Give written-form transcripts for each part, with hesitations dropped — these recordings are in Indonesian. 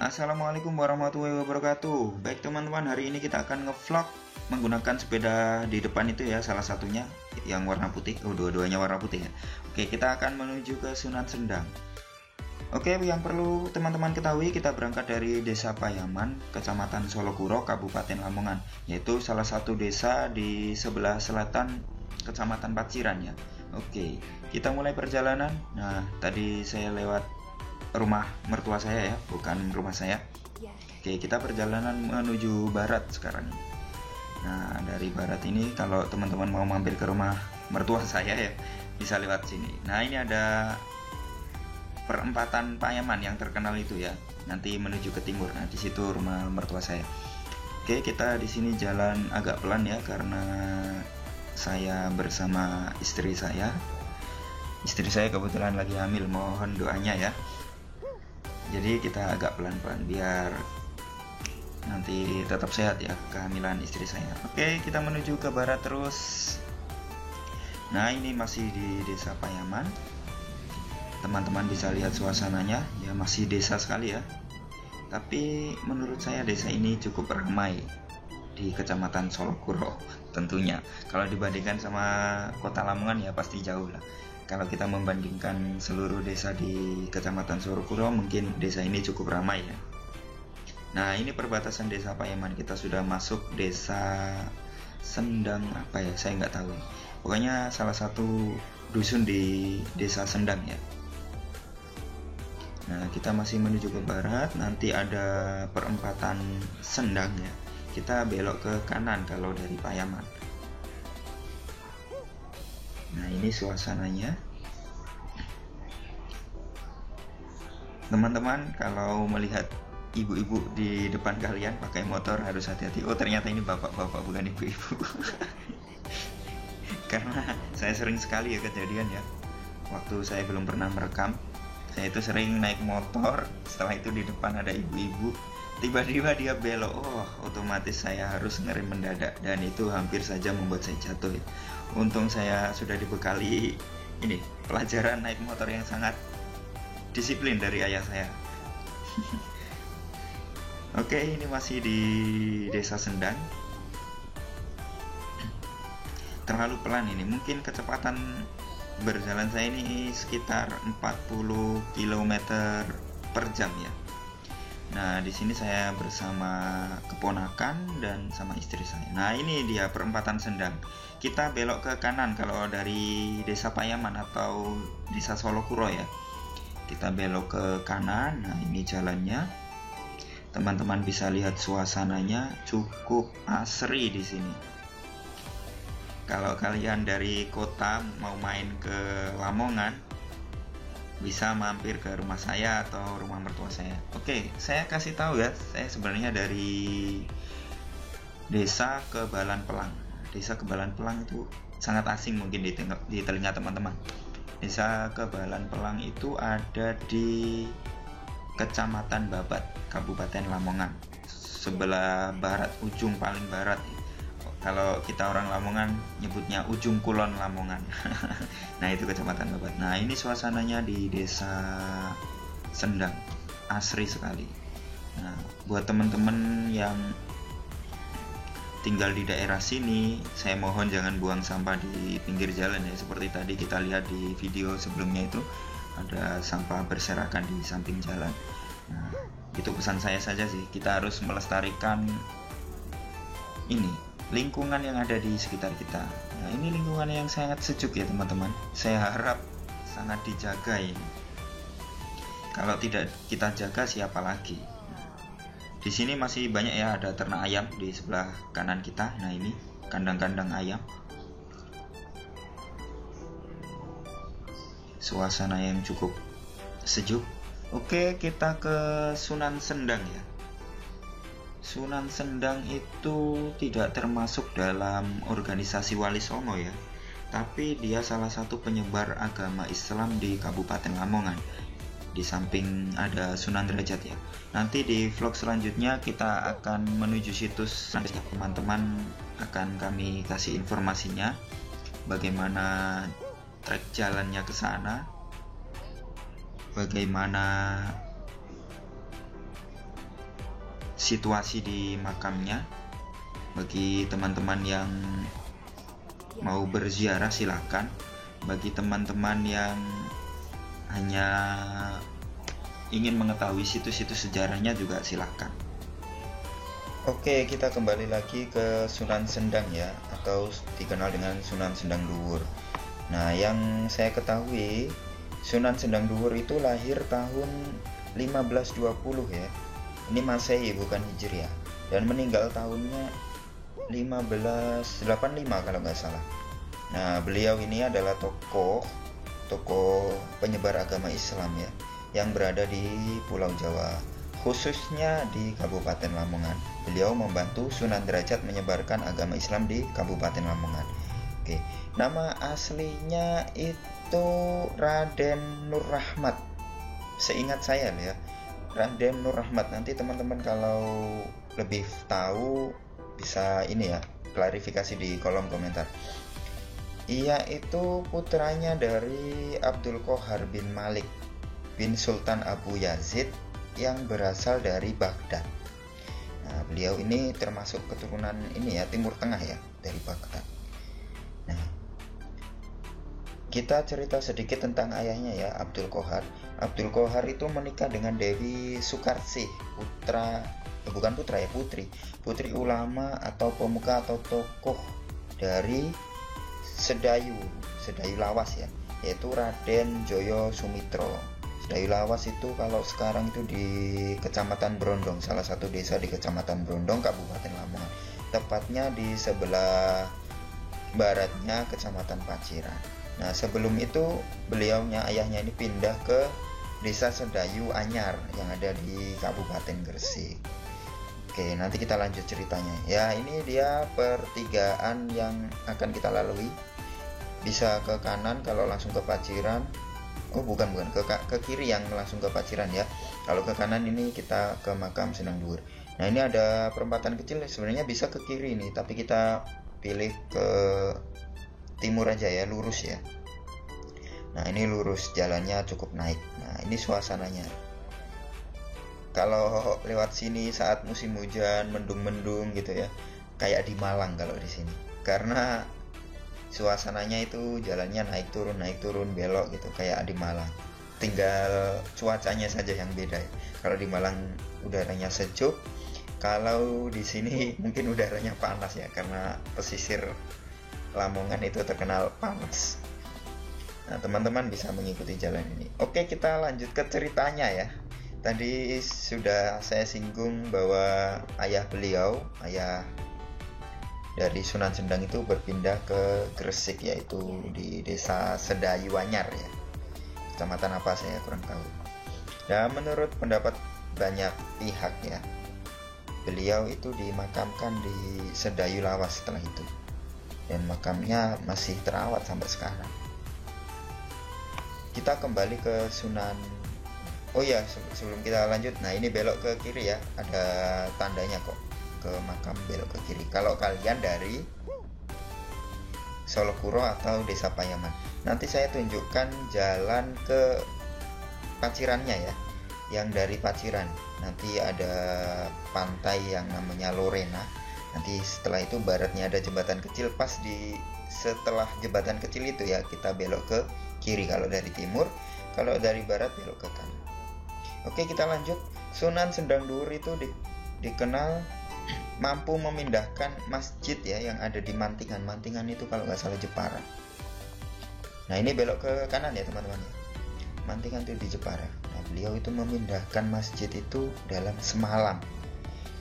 Assalamualaikum warahmatullahi wabarakatuh. Baik teman-teman, hari ini kita akan ngevlog menggunakan sepeda di depan itu ya, salah satunya yang warna putih. Dua-duanya warna putih ya. Oke, kita akan menuju ke Sunan Sendang. Oke, yang perlu teman-teman ketahui, kita berangkat dari Desa Payaman, Kecamatan Solokuro, Kabupaten Lamongan, yaitu salah satu desa di sebelah selatan Kecamatan Paciran ya. Oke, kita mulai perjalanan. Nah, tadi saya lewat rumah mertua saya ya, bukan rumah saya. Oke, kita perjalanan menuju barat sekarang. Nah, dari barat ini kalau teman-teman mau mampir ke rumah mertua saya ya, bisa lewat sini. Nah, ini ada perempatan Payaman yang terkenal itu ya. Nanti menuju ke timur. Nah, di situ rumah mertua saya. Oke, kita di sini jalan agak pelan ya, karena saya bersama istri saya. Istri saya kebetulan lagi hamil, mohon doanya ya. Jadi kita agak pelan-pelan biar nanti tetap sehat ya kehamilan istri saya. Oke, kita menuju ke barat terus. Nah, ini masih di Desa Payaman. Teman-teman bisa lihat suasananya ya, masih desa sekali ya. Tapi menurut saya desa ini cukup ramai di Kecamatan Solokuro tentunya. Kalau dibandingkan sama Kota Lamongan ya pasti jauh lah. Kalau kita membandingkan seluruh desa di Kecamatan Solokuro, mungkin desa ini cukup ramai ya. Nah, ini perbatasan Desa Payaman. Kita sudah masuk Desa Sendang apa ya, saya nggak tahu. Pokoknya salah satu dusun di Desa Sendang ya. Nah, kita masih menuju ke barat. Nanti ada perempatan Sendang ya. Kita belok ke kanan kalau dari Payaman. Nah, ini suasananya. Teman-teman, kalau melihat ibu-ibu di depan kalian pakai motor harus hati-hati. Oh, ternyata ini bapak-bapak bukan ibu-ibu. Karena saya sering sekali ya kejadian ya. Waktu saya belum pernah merekam, saya itu sering naik motor, setelah itu di depan ada ibu-ibu, tiba-tiba dia belok. Oh, otomatis saya harus ngerem mendadak, dan itu hampir saja membuat saya jatuh ya. Untung saya sudah dibekali ini pelajaran naik motor yang sangat disiplin dari ayah saya. Oke, ini masih di Desa Sendang. Terlalu pelan ini, mungkin kecepatan berjalan saya ini sekitar 40 km per jam ya. Nah, di sini saya bersama keponakan dan sama istri saya. Nah, ini dia perempatan Sendang. Kita belok ke kanan kalau dari Desa Payaman atau Desa Solokuro ya. Kita belok ke kanan. Nah, ini jalannya. Teman-teman bisa lihat suasananya cukup asri di sini. Kalau kalian dari kota mau main ke Lamongan, bisa mampir ke rumah saya atau rumah mertua saya. Oke, saya kasih tahu ya, saya sebenarnya dari Desa Kebalan Pelang. Desa Kebalan Pelang itu sangat asing mungkin di telinga teman-teman. Desa Kebalan Pelang itu ada di Kecamatan Babat, Kabupaten Lamongan, sebelah barat, ujung paling barat. Kalau kita orang Lamongan nyebutnya ujung kulon Lamongan. Nah, itu Kecamatan Babat. Nah, ini suasananya di Desa Sendang, asri sekali. Nah, buat teman-teman yang tinggal di daerah sini, saya mohon jangan buang sampah di pinggir jalan ya. Seperti tadi kita lihat di video sebelumnya itu ada sampah berserakan di samping jalan. Nah, itu pesan saya saja sih. Kita harus melestarikan ini lingkungan yang ada di sekitar kita. Nah, ini lingkungan yang sangat sejuk ya teman-teman. Saya harap sangat dijaga ini. Kalau tidak kita jaga, siapa lagi? Di sini masih banyak ya, ada ternak ayam di sebelah kanan kita. Nah, ini kandang-kandang ayam. Suasana yang cukup sejuk. Oke, kita ke Sunan Sendang ya. Sunan Sendang itu tidak termasuk dalam organisasi Wali Songo ya, tapi dia salah satu penyebar agama Islam di Kabupaten Lamongan. Di samping ada Sunan Derajat ya. Nanti di vlog selanjutnya kita akan menuju situs, teman-teman akan kami kasih informasinya, bagaimana trek jalannya ke sana, bagaimana situasi di makamnya. Bagi teman-teman yang mau berziarah silakan. Bagi teman-teman yang hanya ingin mengetahui situs-situs sejarahnya juga silakan. Oke, kita kembali lagi ke Sunan Sendang ya, atau dikenal dengan Sunan Sendang Dhuwur. Nah, yang saya ketahui Sunan Sendang Dhuwur itu lahir tahun 1520 ya. Ini Masehi bukan Hijriah, dan meninggal tahunnya 1585 kalau nggak salah. Nah, beliau ini adalah tokoh penyebar agama Islam ya, yang berada di Pulau Jawa, khususnya di Kabupaten Lamongan. Beliau membantu Sunan Derajat menyebarkan agama Islam di Kabupaten Lamongan. Oke, nama aslinya itu Raden Nur Rahmat. Seingat saya ya, Raden Nur Rahmat. Nanti teman-teman kalau lebih tahu bisa ini ya, klarifikasi di kolom komentar. Ia itu putranya dari Abdul Qohar bin Malik bin Sultan Abu Yazid yang berasal dari Baghdad. Nah, beliau ini termasuk keturunan ini ya, Timur Tengah ya, dari Baghdad. Nah, kita cerita sedikit tentang ayahnya ya, Abdul Qohar. Abdul Qohar itu menikah dengan Dewi Sukarsih, putri ulama atau pemuka atau tokoh dari Sedayu Lawas ya, yaitu Raden Joyo Sumitro. Sedayu Lawas itu kalau sekarang itu di Kecamatan Brondong, salah satu desa di Kecamatan Brondong, Kabupaten Lamongan. Tepatnya di sebelah baratnya Kecamatan Paciran. Nah, sebelum itu ayahnya ini pindah ke Desa Sedayu Anyar yang ada di Kabupaten Gresik. Oke, nanti kita lanjut ceritanya. Ya, ini dia pertigaan yang akan kita lalui. Bisa ke kanan kalau langsung ke Paciran. Oh, bukan ke kiri yang langsung ke Paciran ya. Kalau ke kanan ini kita ke makam Sendang Dhuwur. Nah, ini ada perempatan kecil, sebenarnya bisa ke kiri nih, tapi kita pilih ke timur aja ya, lurus ya. Nah, ini lurus, jalannya cukup naik. Nah, ini suasananya. Kalau lewat sini saat musim hujan, mendung-mendung gitu ya, kayak di Malang kalau di sini. Karena suasananya itu jalannya naik turun belok gitu, kayak di Malang. Tinggal cuacanya saja yang beda ya. Kalau di Malang udaranya sejuk, kalau di sini mungkin udaranya panas ya, karena pesisir Lamongan itu terkenal panas. Nah, teman-teman bisa mengikuti jalan ini. Oke, kita lanjut ke ceritanya ya. Tadi sudah saya singgung bahwa ayah dari Sunan Sendang itu berpindah ke Gresik, yaitu di Desa Sedayu Anyar ya. Kecamatan apa saya kurang tahu. Dan menurut pendapat banyak pihak ya, beliau itu dimakamkan di Sedayu Lawas setelah itu. Dan makamnya masih terawat sampai sekarang. Kita kembali ke Sunan. Oh ya, sebelum kita lanjut, nah ini belok ke kiri ya, ada tandanya kok, ke makam belok ke kiri. Kalau kalian dari Solokuro atau Desa Payaman, nanti saya tunjukkan jalan ke Pacirannya ya, yang dari Paciran. Nanti ada pantai yang namanya Lorena. Nanti setelah itu baratnya ada jembatan kecil, pas di setelah jembatan kecil itu ya kita belok ke kiri kalau dari timur, kalau dari barat belok ke kanan. Oke, kita lanjut. Sunan Sendang Dhuwur itu dikenal mampu memindahkan masjid ya yang ada di Mantingan. Mantingan itu kalau nggak salah Jepara. Nah, ini belok ke kanan ya teman-teman ya. Mantingan itu di Jepara. Nah, beliau itu memindahkan masjid itu dalam semalam.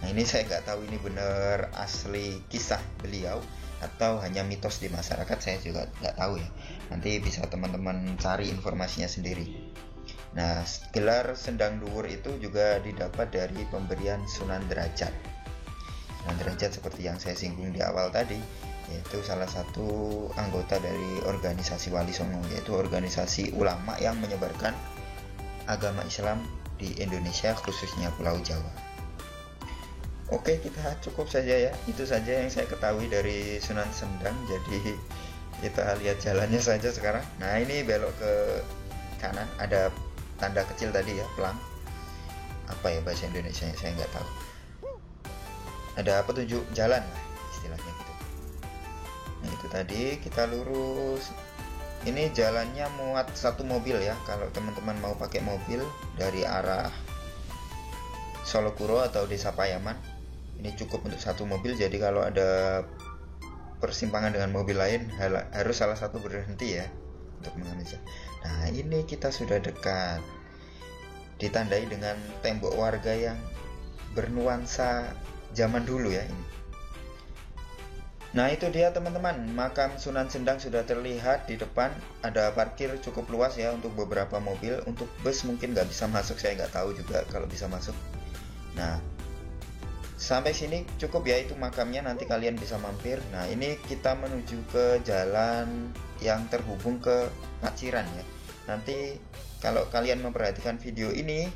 Nah, ini saya nggak tahu ini benar asli kisah beliau atau hanya mitos di masyarakat, saya juga nggak tahu ya. Nanti bisa teman-teman cari informasinya sendiri. Nah, gelar Sendang Dhuwur itu juga didapat dari pemberian Sunan Derajat. Sunan Derajat seperti yang saya singgung di awal tadi, yaitu salah satu anggota dari organisasi Wali Songo, yaitu organisasi ulama yang menyebarkan agama Islam di Indonesia, khususnya Pulau Jawa. Oke, kita cukup saja ya. Itu saja yang saya ketahui dari Sunan Sendang. Jadi kita lihat jalannya saja sekarang. Nah, ini belok ke kanan, ada tanda kecil tadi ya, pelang. Apa ya bahasa Indonesia, saya nggak tahu. ada petunjuk jalan lah istilahnya gitu. Nah itu tadi kita lurus. Ini jalannya muat satu mobil ya, kalau teman-teman mau pakai mobil dari arah Solokuro atau Desa Payaman, ini cukup untuk satu mobil. Jadi kalau ada persimpangan dengan mobil lain harus salah satu berhenti ya untuk mengambil. Nah ini kita sudah dekat, ditandai dengan tembok warga yang bernuansa zaman dulu ya ini. Nah itu dia teman-teman, makam Sunan Sendang sudah terlihat di depan. Ada parkir cukup luas ya untuk beberapa mobil. Untuk bus mungkin nggak bisa masuk, saya nggak tahu juga kalau bisa masuk. Nah sampai sini cukup ya, itu makamnya, nanti kalian bisa mampir. Nah ini kita menuju ke jalan yang terhubung ke Paciran ya. Nanti kalau kalian memperhatikan video ini,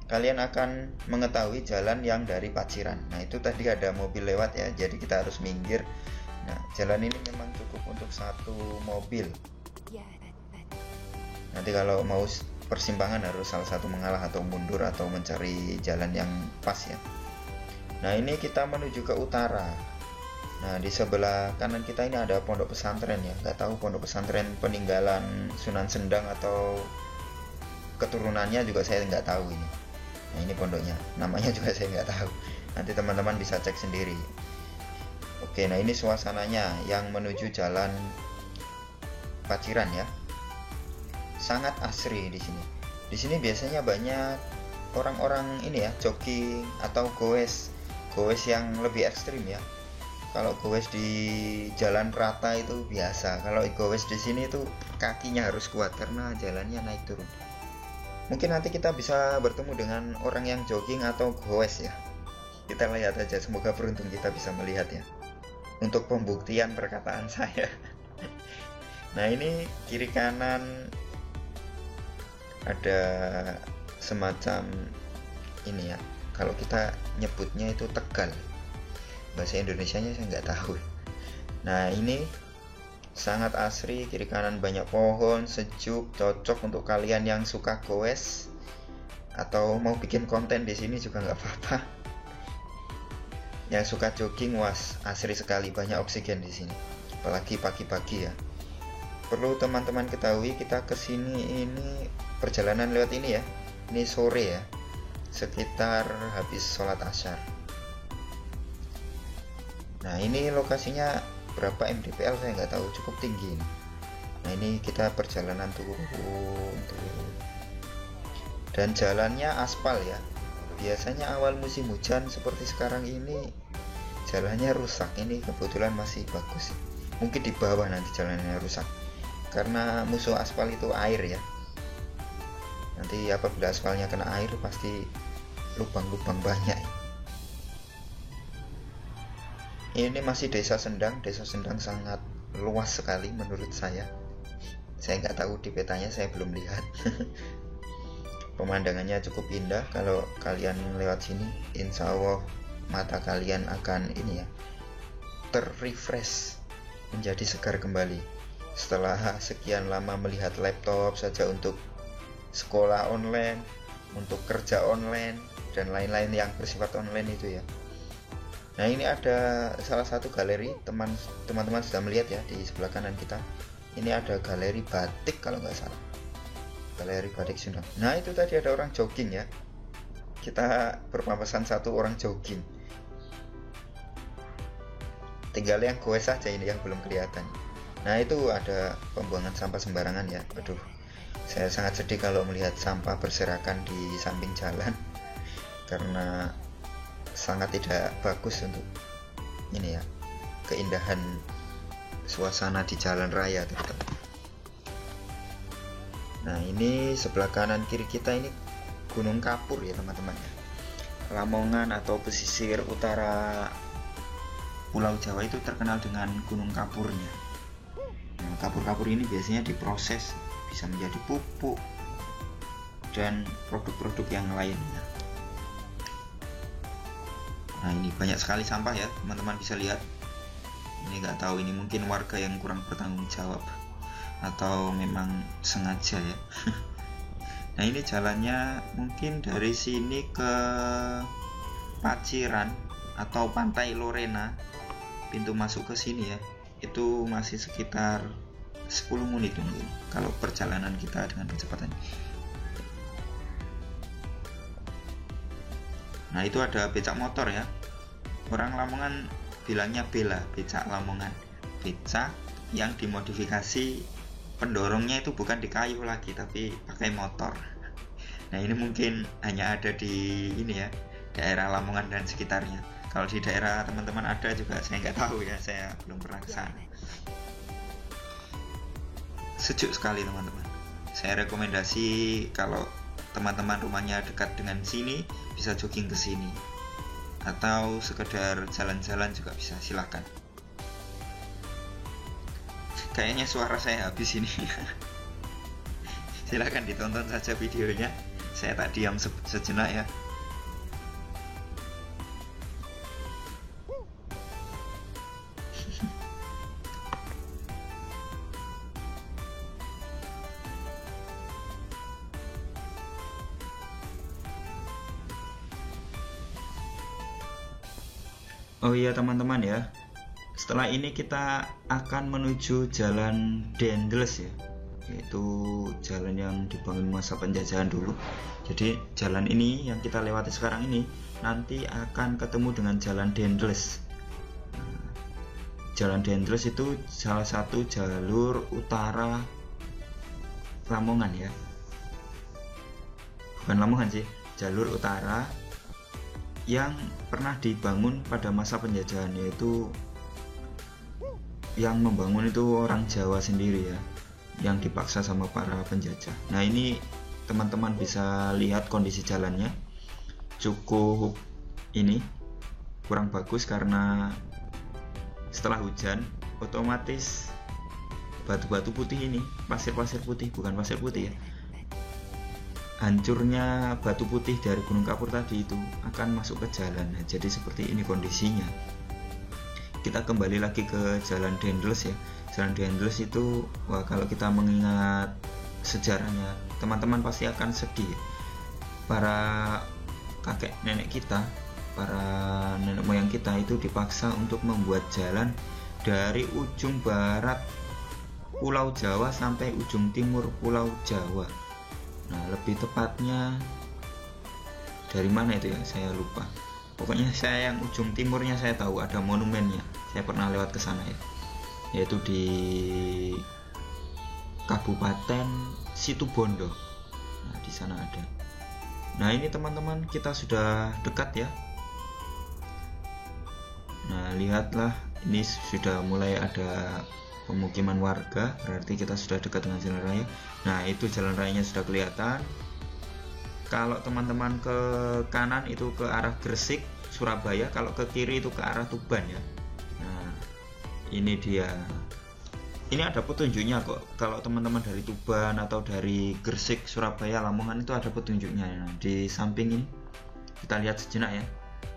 kalian akan mengetahui jalan yang dari Paciran. Nah itu tadi ada mobil lewat ya, jadi kita harus minggir. Nah jalan ini memang cukup untuk satu mobil. Nanti kalau mau persimpangan harus salah satu mengalah atau mundur atau mencari jalan yang pas ya. Nah ini kita menuju ke utara. Nah di sebelah kanan kita ini ada pondok pesantren ya. Nggak tahu pondok pesantren peninggalan Sunan Sendang atau keturunannya juga saya nggak tahu ini. Nah ini pondoknya, namanya juga saya nggak tahu. Nanti teman-teman bisa cek sendiri. Oke, nah ini suasananya yang menuju jalan Paciran ya. Sangat asri di sini. Di sini biasanya banyak orang-orang ini ya, jogging atau goes yang lebih ekstrim ya. Kalau goes di jalan rata itu biasa. Kalau goes di sini tuh kakinya harus kuat karena jalannya naik turun. Mungkin nanti kita bisa bertemu dengan orang yang jogging atau goes ya. Kita lihat aja, semoga beruntung kita bisa melihat ya. Untuk pembuktian perkataan saya. Nah ini kiri kanan ada semacam ini ya. Kalau kita nyebutnya itu Tegal. Bahasa Indonesianya saya nggak tahu. Nah ini sangat asri, kiri kanan banyak pohon, sejuk, cocok untuk kalian yang suka goes atau mau bikin konten di sini juga nggak apa-apa. Yang suka jogging, was asri sekali, banyak oksigen di sini, apalagi pagi-pagi ya. Perlu teman-teman ketahui, kita kesini ini perjalanan lewat ini ya. Ini sore ya, sekitar habis sholat asyar. Nah ini lokasinya berapa mdpl saya nggak tahu, cukup tinggi. Nah ini kita perjalanan turun dan jalannya aspal ya. Biasanya awal musim hujan seperti sekarang ini jalannya rusak. Ini kebetulan masih bagus, mungkin di bawah nanti jalannya rusak karena musuh aspal itu air ya. Nanti apabila aspalnya kena air pasti lubang-lubang banyak. Ini masih Desa Sendang. Desa Sendang sangat luas sekali menurut saya. Saya nggak tahu di petanya, saya belum lihat. Pemandangannya cukup indah. Kalau kalian lewat sini, insya Allah mata kalian akan ini ya, terrefresh, menjadi segar kembali. Setelah sekian lama melihat laptop saja untuk sekolah online, untuk kerja online, dan lain-lain yang bersifat online itu ya. Nah ini ada salah satu galeri, teman-teman sudah melihat ya di sebelah kanan kita. Ini ada galeri batik kalau nggak salah, galeri batik Sunda. Nah itu tadi ada orang jogging ya. Kita berpapasan satu orang jogging. Tinggal yang goes saja ini yang belum kelihatan. Nah itu ada pembuangan sampah sembarangan ya. Aduh, saya sangat sedih kalau melihat sampah berserakan di samping jalan karena sangat tidak bagus untuk ini ya, keindahan suasana di jalan raya teman-teman. Nah ini sebelah kanan kiri kita ini Gunung Kapur ya teman-teman ya. Lamongan atau pesisir utara Pulau Jawa itu terkenal dengan gunung kapurnya. Nah, kapur-kapur ini biasanya diproses bisa menjadi pupuk dan produk-produk yang lainnya. Nah ini banyak sekali sampah ya teman-teman, bisa lihat. Ini nggak tahu, ini mungkin warga yang kurang bertanggung jawab atau memang sengaja ya. Nah ini jalannya mungkin dari sini ke Paciran atau Pantai Lorena, pintu masuk ke sini ya, itu masih sekitar 10 menit dulu kalau perjalanan kita dengan kecepatan. Nah, itu ada becak motor ya. Orang Lamongan bilangnya bela, becak Lamongan. Becak yang dimodifikasi, pendorongnya itu bukan di kayu lagi tapi pakai motor. Nah, ini mungkin hanya ada di ini ya, daerah Lamongan dan sekitarnya. Kalau di daerah teman-teman ada juga saya nggak tahu ya, saya belum pernah ke sana. Sejuk sekali teman-teman. Saya rekomendasi kalau teman-teman rumahnya dekat dengan sini, bisa jogging ke sini atau sekedar jalan-jalan juga bisa, silakan. Kayaknya suara saya habis ini. Silakan ditonton saja videonya. Saya tak diam sejenak ya. Oh iya teman-teman ya, setelah ini kita akan menuju Jalan Dendels ya, yaitu jalan yang dibangun masa penjajahan dulu. Jadi jalan ini yang kita lewati sekarang ini nanti akan ketemu dengan Jalan Dendels. Jalan Dendels itu salah satu jalur utara Lamongan ya, bukan Lamongan sih, jalur utara yang pernah dibangun pada masa penjajahan, yaitu yang membangun itu orang Jawa sendiri ya, yang dipaksa sama para penjajah. Nah, ini teman-teman bisa lihat kondisi jalannya cukup ini kurang bagus karena setelah hujan otomatis batu-batu putih ini, pasir-pasir putih, bukan pasir putih ya, hancurnya batu putih dari Gunung Kapur tadi itu akan masuk ke jalan. Nah, jadi seperti ini kondisinya. Kita kembali lagi ke Jalan Dendels ya. Jalan Dendels itu, wah, kalau kita mengingat sejarahnya, teman-teman pasti akan sedih. Para kakek nenek kita, para nenek moyang kita itu dipaksa untuk membuat jalan dari ujung barat Pulau Jawa sampai ujung timur Pulau Jawa. Nah, lebih tepatnya dari mana itu ya, saya lupa. Pokoknya saya yang ujung timurnya saya tahu, ada monumennya, saya pernah lewat ke sana ya, yaitu di Kabupaten Situbondo. Nah, di sana ada. Nah, ini teman-teman, kita sudah dekat ya. Nah, lihatlah, ini sudah mulai ada pemukiman warga, berarti kita sudah dekat dengan jalan raya. Nah, itu jalan rayanya sudah kelihatan. Kalau teman-teman ke kanan itu ke arah Gresik, Surabaya, kalau ke kiri itu ke arah Tuban ya. Nah, ini dia. Ini ada petunjuknya kok. Kalau teman-teman dari Tuban atau dari Gresik, Surabaya, Lamongan itu ada petunjuknya. Nah, di samping ini kita lihat sejenak ya.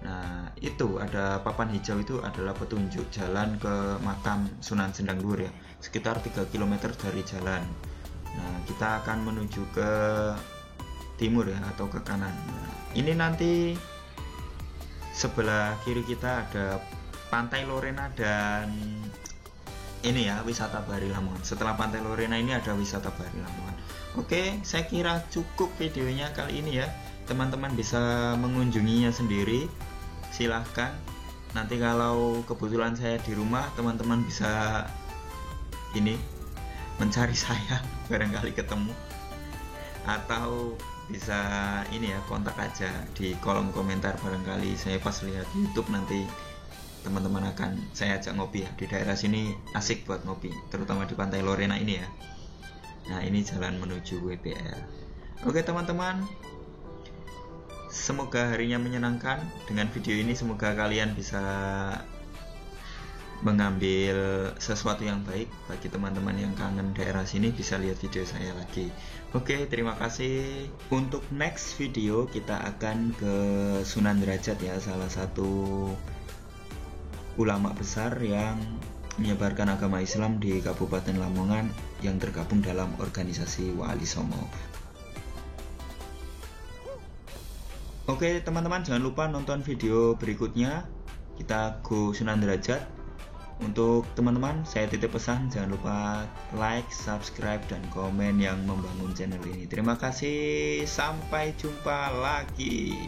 Nah, itu ada papan hijau, itu adalah petunjuk jalan ke makam Sunan Sendang Luhur ya, sekitar 3 km dari jalan. Nah, kita akan menuju ke timur ya, atau ke kanan. Nah, ini nanti sebelah kiri kita ada Pantai Lorena dan ini ya, wisata Bahari Lamongan. Setelah Pantai Lorena ini ada wisata Bahari Lamongan. Oke, saya kira cukup videonya kali ini ya. Teman-teman bisa mengunjunginya sendiri, silahkan. Nanti kalau kebetulan saya di rumah, teman-teman bisa ini mencari saya, barangkali ketemu, atau bisa ini ya, kontak aja di kolom komentar, barangkali saya pas lihat YouTube nanti teman-teman akan saya ajak ngopi ya. Di daerah sini asik buat ngopi, terutama di Pantai Lorena ini ya. Nah, ini jalan menuju WPL. Oke teman-teman, semoga harinya menyenangkan dengan video ini. Semoga kalian bisa mengambil sesuatu yang baik. Bagi teman-teman yang kangen daerah sini, bisa lihat video saya lagi. Oke, terima kasih. Untuk next video kita akan ke Sunan Derajat ya, salah satu ulama besar yang menyebarkan agama Islam di Kabupaten Lamongan yang tergabung dalam organisasi Wali Songo. Oke teman-teman, jangan lupa nonton video berikutnya kita go Sunan Derajat. Untuk teman-teman, saya titip pesan, jangan lupa like, subscribe, dan komen yang membangun channel ini. Terima kasih, sampai jumpa lagi.